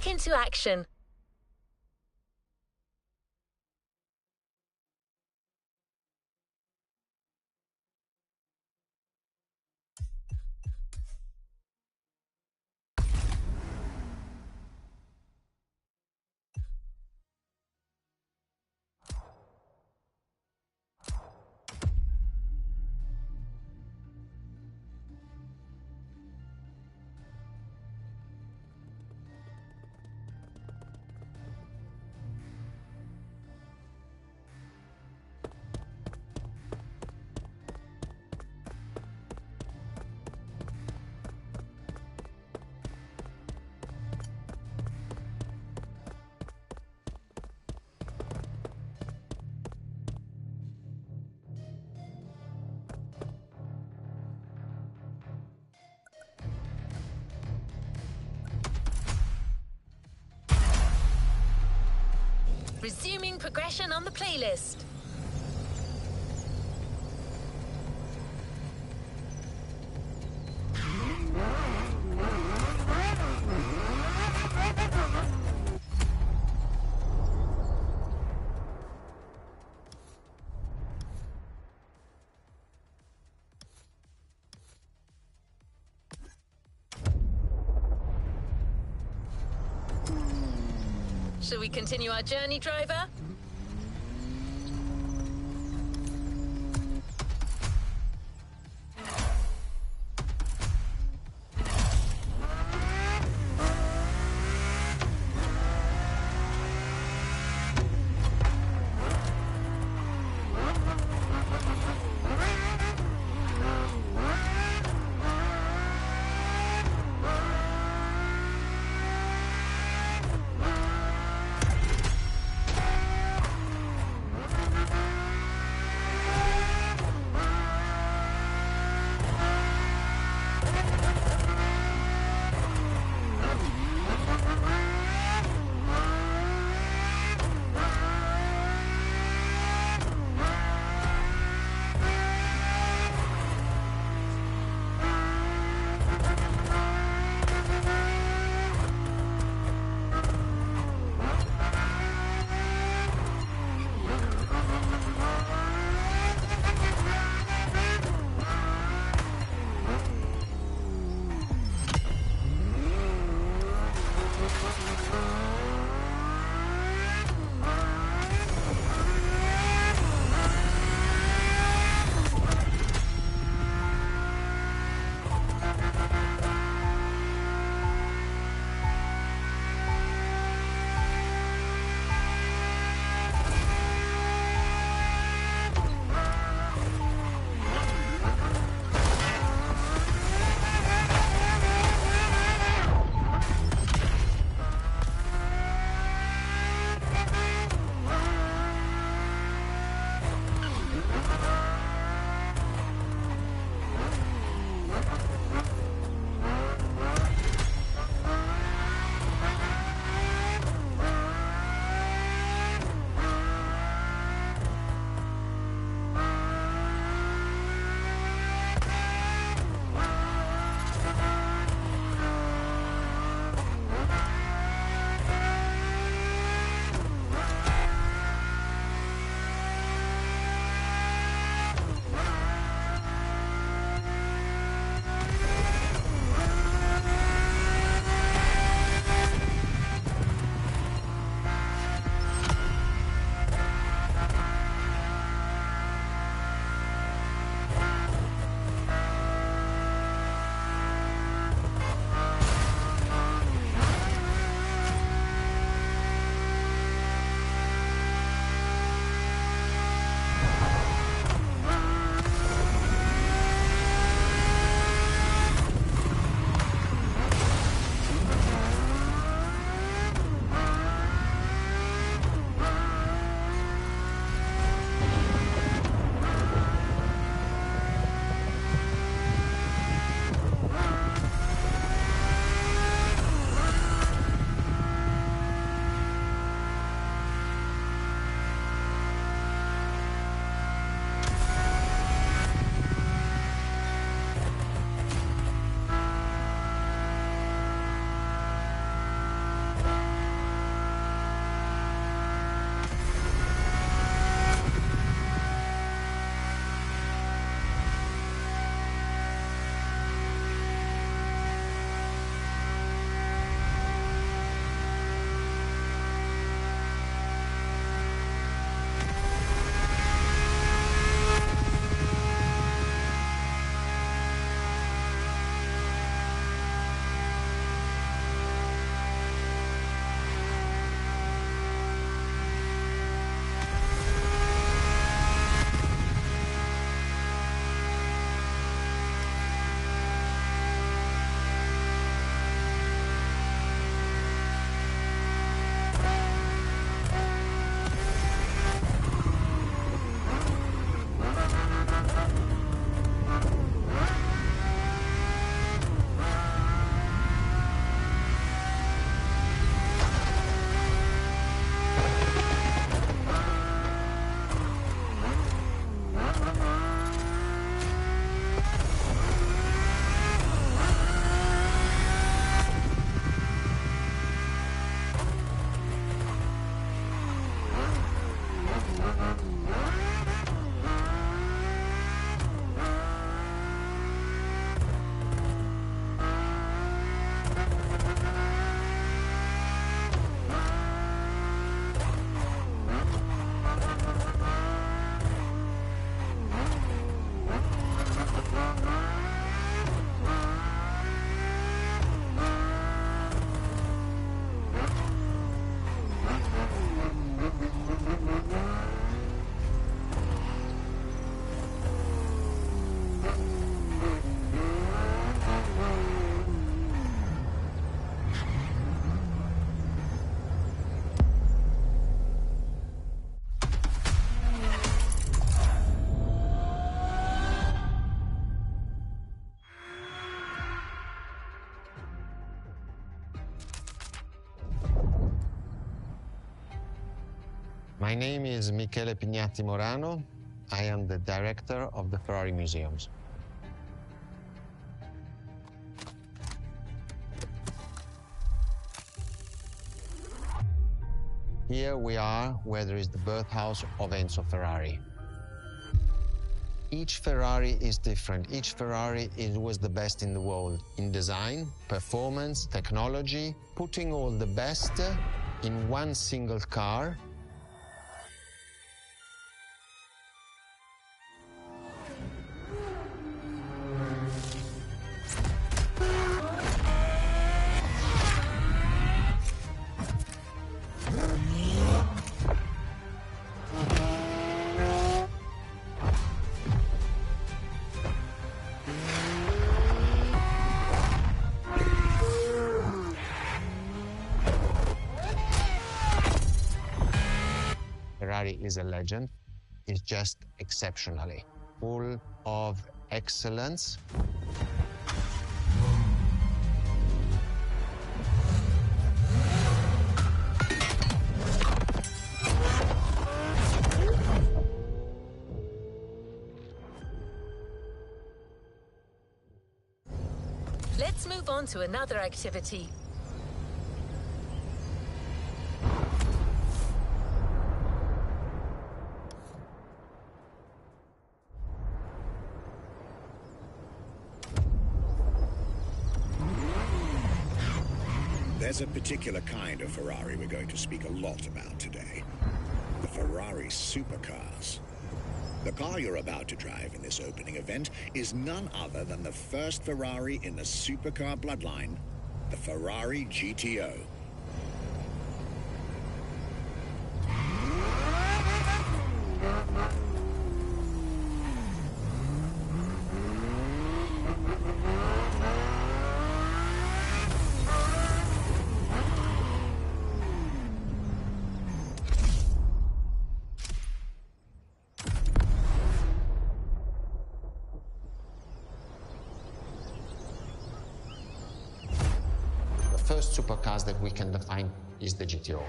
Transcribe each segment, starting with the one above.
back into action. Resuming progression on the playlist. Shall we continue our journey, driver? My name is Michele Pignatti Morano. I am the director of the Ferrari Museums. Here we are where there is the birthhouse of Enzo Ferrari. Each Ferrari is different. Each Ferrari was the best in the world in design, performance, technology, putting all the best in one single car. Ferrari is a legend. It's just exceptionally full of excellence. Let's move on to another activity. There's a particular kind of Ferrari we're going to speak a lot about today. The Ferrari supercars. The car you're about to drive in this opening event is none other than the first Ferrari in the supercar bloodline, the Ferrari GTO. The first supercars that we can define is the GTO.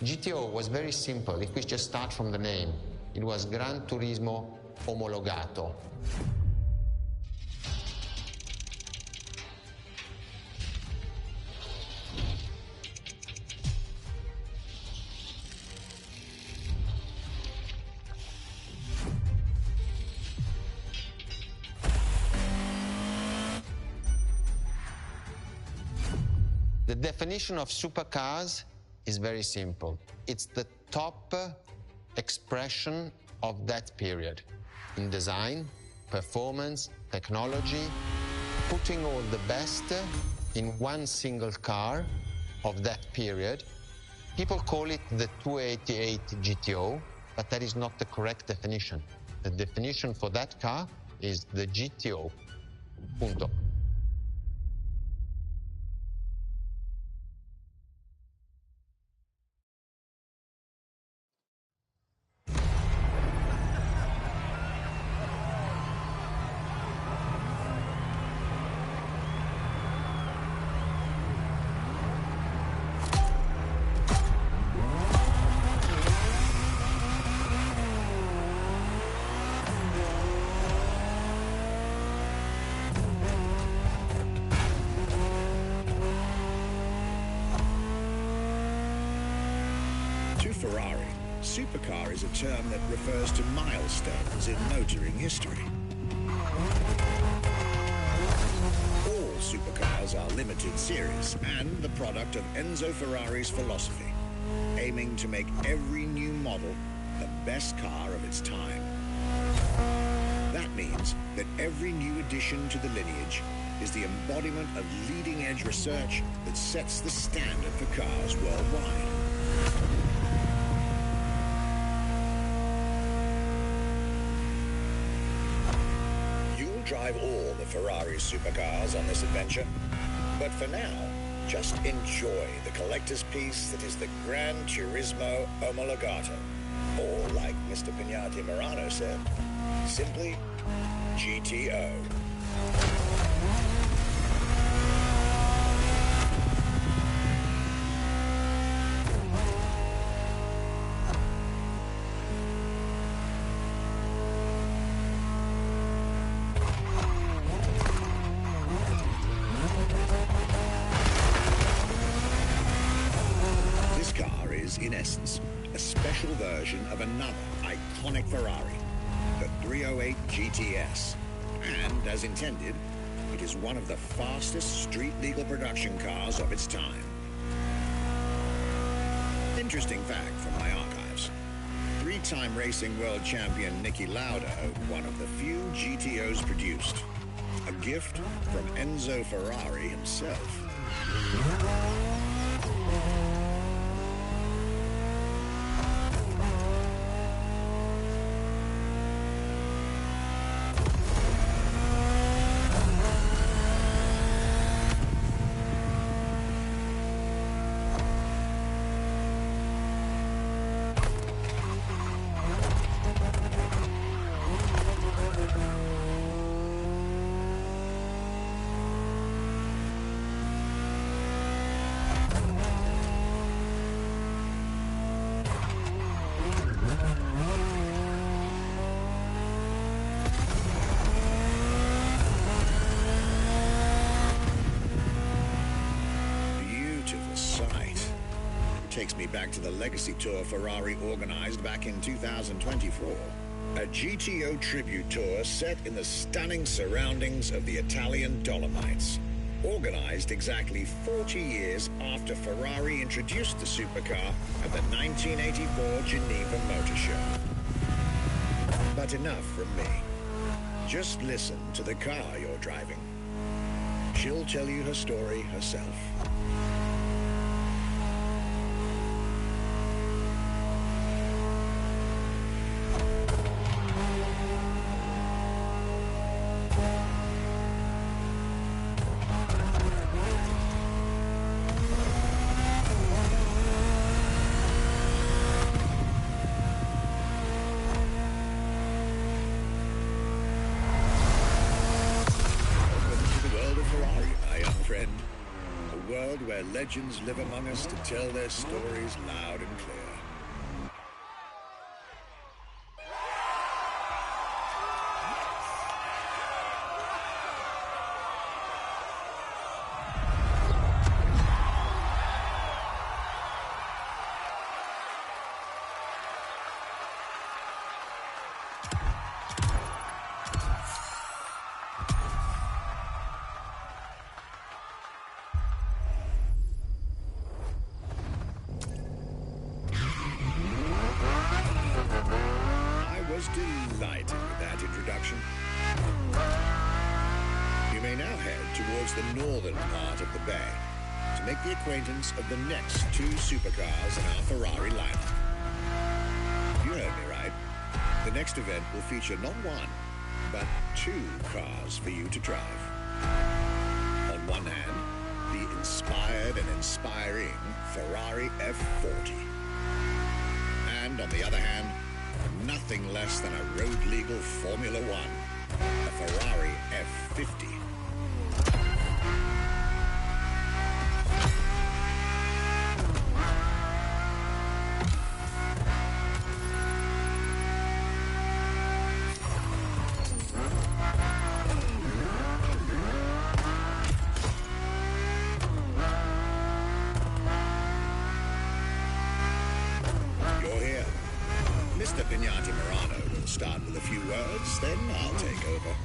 GTO was very simple. If we just start from the name, it was Gran Turismo Omologato. The definition of supercars is very simple. It's the top expression of that period in design, performance, technology, putting all the best in one single car of that period. People call it the 288 GTO, but that is not the correct definition. The definition for that car is the GTO. Punto. To Ferrari, supercar is a term that refers to milestones in motoring history. All supercars are limited series and the product of Enzo Ferrari's philosophy, aiming to make every new model the best car of its time. That means that every new addition to the lineage is the embodiment of leading-edge research that sets the standard for cars worldwide. Drive all the Ferrari supercars on this adventure. But for now, just enjoy the collector's piece that is the Gran Turismo Omologato. Or, like Mr. Pignatti Morano said, simply GTO. is, in essence, a special version of another iconic Ferrari, the 308 GTS. And, as intended, it is one of the fastest street-legal production cars of its time. Interesting fact from my archives. Three-time racing world champion Niki Lauda owned one of the few GTOs produced. A gift from Enzo Ferrari himself. Takes me back to the Legacy Tour Ferrari organized back in 2024. A GTO tribute tour set in the stunning surroundings of the Italian Dolomites. Organized exactly 40 years after Ferrari introduced the supercar at the 1984 Geneva Motor Show. But enough from me. Just listen to the car you're driving. She'll tell you her story herself. Where legends live among us to tell their stories loud and clear. Delighted with that introduction. You may now head towards the northern part of the bay to make the acquaintance of the next two supercars in our Ferrari lineup. You heard me right. The next event will feature not one, but two cars for you to drive. On one hand, the inspired and inspiring Ferrari F40. And on the other hand, nothing less than a road-legal Formula One, a Ferrari F50. Mr. Pignati Morano will start with a few words, then I'll take over.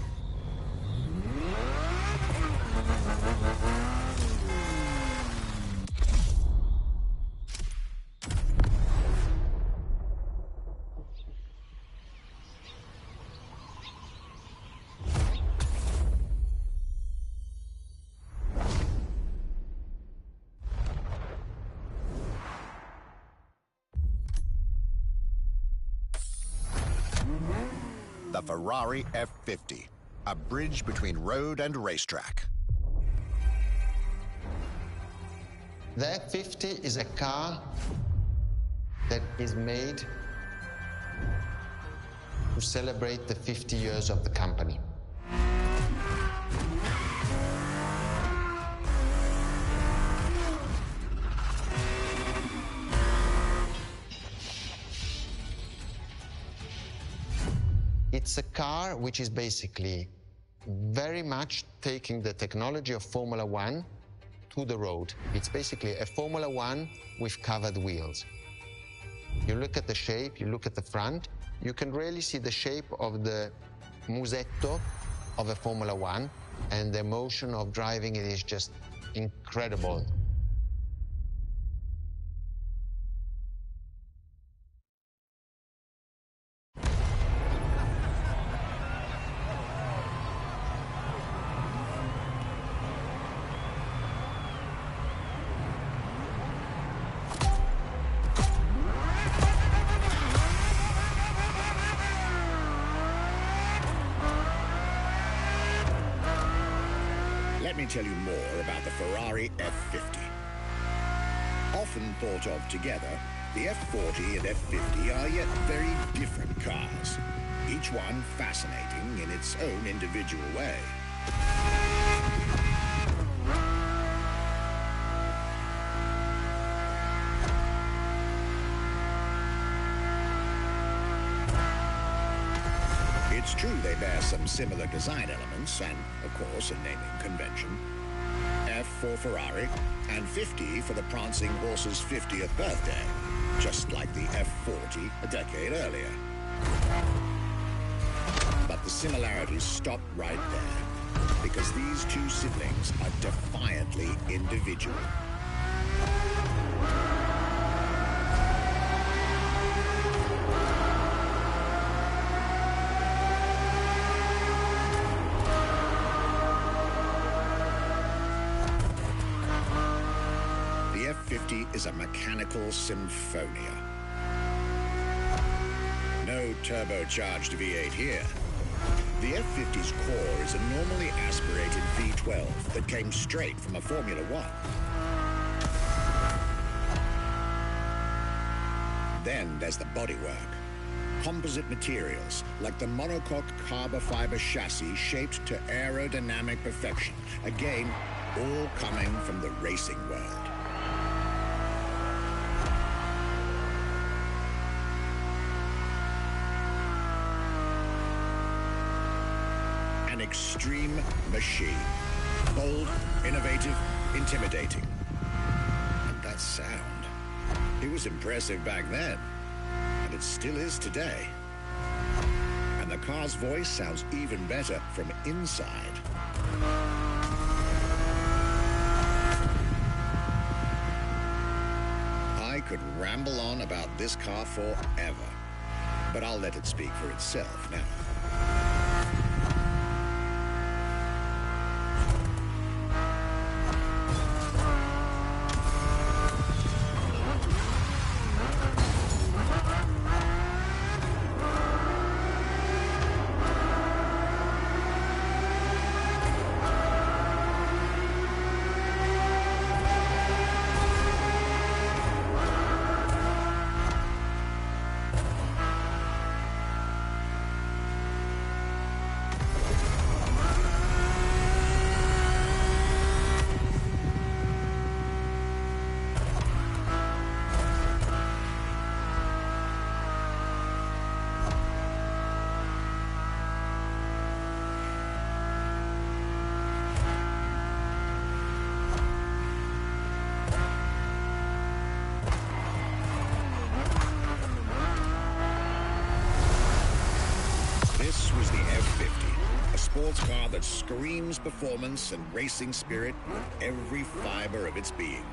The Ferrari F50, a bridge between road and racetrack. The F50 is a car that is made to celebrate the 50 years of the company. It's a car which is basically very much taking the technology of Formula One to the road. It's basically a Formula One with covered wheels. You look at the shape, you look at the front, you can really see the shape of the musetto of a Formula One, and the emotion of driving it is just incredible. Let me tell you more about the Ferrari F50. Often thought of together, the F40 and F50 are yet very different cars, each one fascinating in its own individual way. It's true they bear some similar design elements and, of course, a naming convention. F for Ferrari and 50 for the prancing horse's 50th birthday, just like the F40 a decade earlier. But the similarities stop right there, because these two siblings are defiantly individual. The F50 is a mechanical symphonia. No turbocharged V8 here. The F50's core is a normally aspirated V12 that came straight from a Formula One. Then there's the bodywork. Composite materials, like the monocoque carbon fiber chassis shaped to aerodynamic perfection. Again, all coming from the racing world. An extreme machine. Bold, innovative, intimidating. And that sound. It was impressive back then, and it still is today. And the car's voice sounds even better from inside. I could ramble on about this car forever, but I'll let it speak for itself now. This was the F50, a sports car that screams performance and racing spirit with every fiber of its being.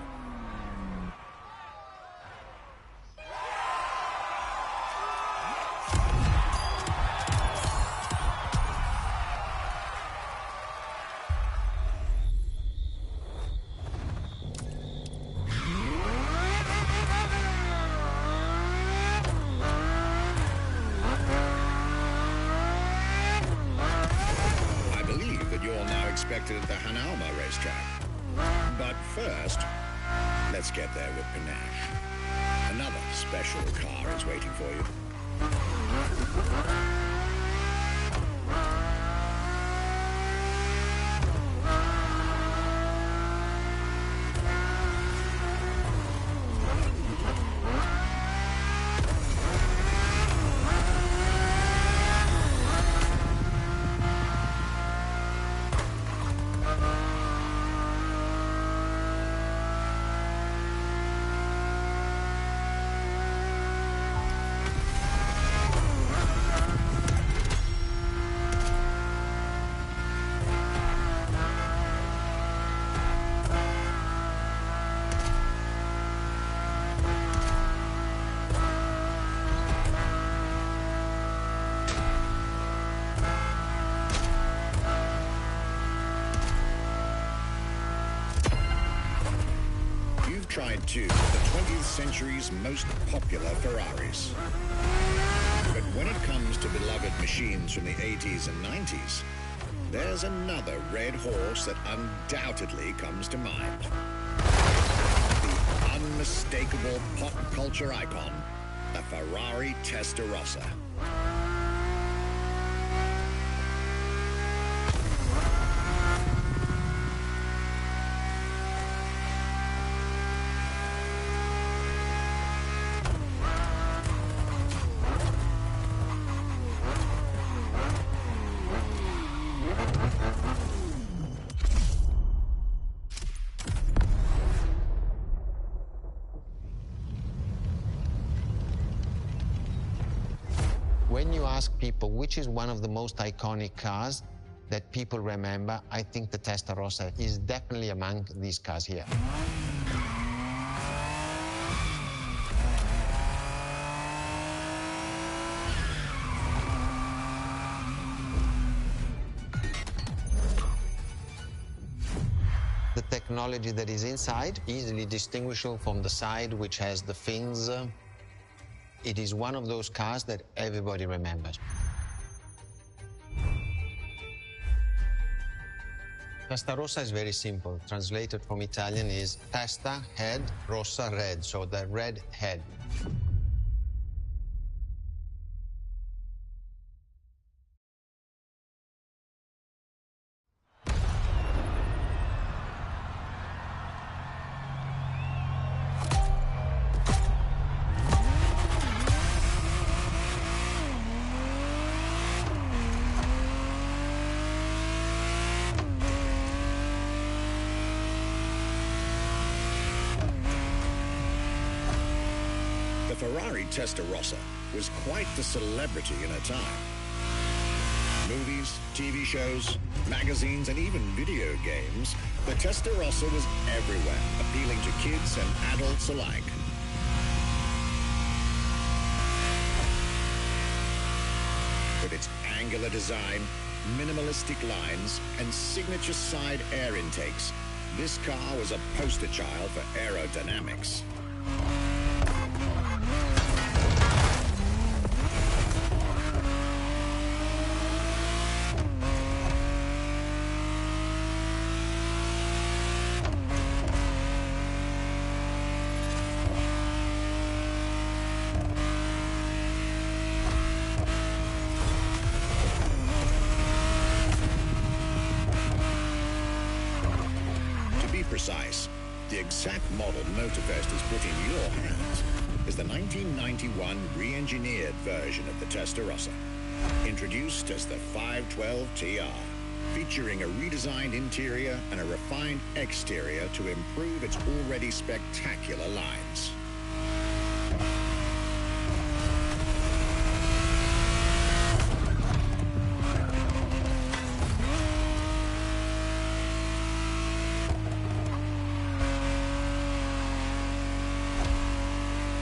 Expected at the Hanauma racetrack. But first, let's get there with panache. Another special car is waiting for you. We've tried two of the 20th century's most popular Ferraris. But when it comes to beloved machines from the 80s and 90s, there's another red horse that undoubtedly comes to mind. The unmistakable pop culture icon, the Ferrari Testarossa. When you ask people which is one of the most iconic cars that people remember, I think the Testarossa is definitely among these cars here. The technology that is inside, easily distinguishable from the side which has the fins. It is one of those cars that everybody remembers. Testarossa is very simple. Translated from Italian is testa, head, rossa, red, so the red head. The Ferrari Testarossa was quite the celebrity in her time. Movies, TV shows, magazines, and even video games, the Testarossa was everywhere, appealing to kids and adults alike. With its angular design, minimalistic lines, and signature side air intakes, this car was a poster child for aerodynamics. Precise. The exact model Motorfest has put in your hands is the 1991 re-engineered version of the Testarossa, introduced as the 512 TR, featuring a redesigned interior and a refined exterior to improve its already spectacular lines.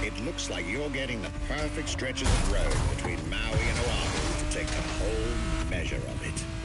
It looks like you're getting the perfect stretches of road between Maui and Oahu to take the whole measure of it.